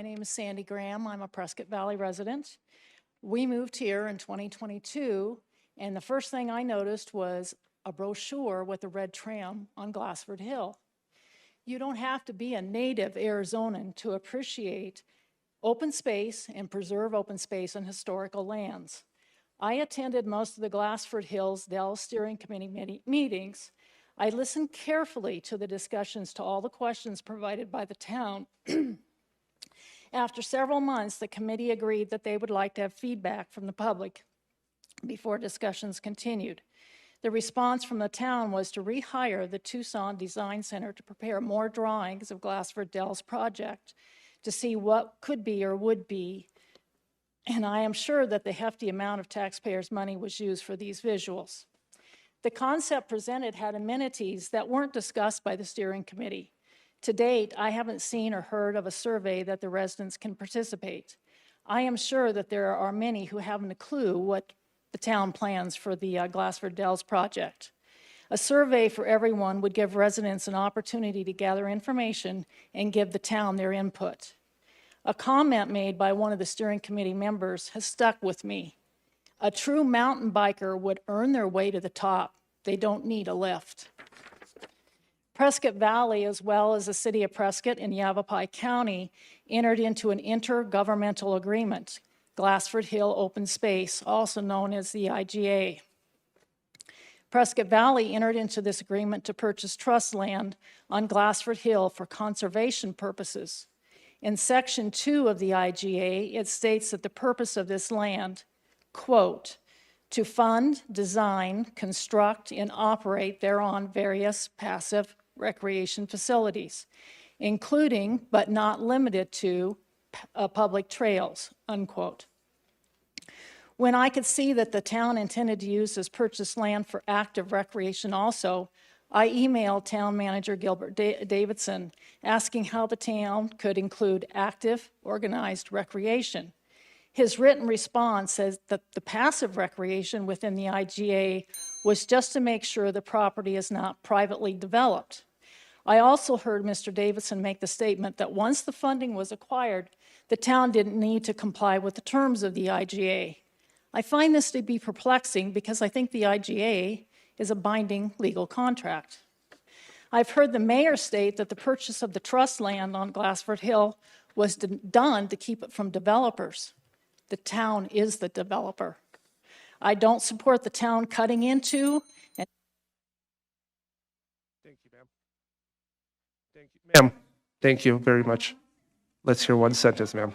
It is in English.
My name is Sandy Graham. I'm a Prescott Valley resident. We moved here in 2022, and the first thing I noticed was a brochure with a red tram on Glassford Hill. You don't have to be a native Arizonian to appreciate open space and preserve open space on historical lands. I attended most of the Glassford Dells Steering Committee meetings. I listened carefully to the discussions, to all the questions provided by the town. After several months, the committee agreed that they would like to have feedback from the public before discussions continued. The response from the town was to rehire the Tucson Design Center to prepare more drawings of Glassford Dells project to see what could be or would be, and I am sure that the hefty amount of taxpayers' money was used for these visuals. The concept presented had amenities that weren't discussed by the steering committee. To date, I haven't seen or heard of a survey that the residents can participate. I am sure that there are many who haven't a clue what the town plans for the Glassford Dells project. A survey for everyone would give residents an opportunity to gather information and give the town their input. A comment made by one of the steering committee members has stuck with me. A true mountain biker would earn their way to the top. They don't need a lift. Prescott Valley, as well as the city of Prescott and Yavapai County, entered into an Inter-Governmental Agreement, Glassford Hill Open Space, also known as the IGA. Prescott Valley entered into this agreement to purchase trust land on Glassford Hill for conservation purposes. In Section 2 of the IGA, it states that the purpose of this land, quote, to fund, design, construct, and operate thereon various passive recreation facilities, including but not limited to public trails, unquote. When I could see that the town intended to use this purchased land for active recreation also, I emailed Town Manager Gilbert Davidson asking how the town could include active, organized recreation. His written response says that the passive recreation within the IGA was just to make sure the property is not privately developed. I also heard Mr. Davidson make the statement that once the funding was acquired, the town didn't need to comply with the terms of the IGA. I find this to be perplexing because I think the IGA is a binding legal contract. I've heard the mayor state that the purchase of the trust land on Glassford Hill was done to keep it from developers. The town is the developer. I don't support the town cutting into and Thank you, ma'am. Thank you, ma'am. Thank you very much. Let's hear one sentence, ma'am.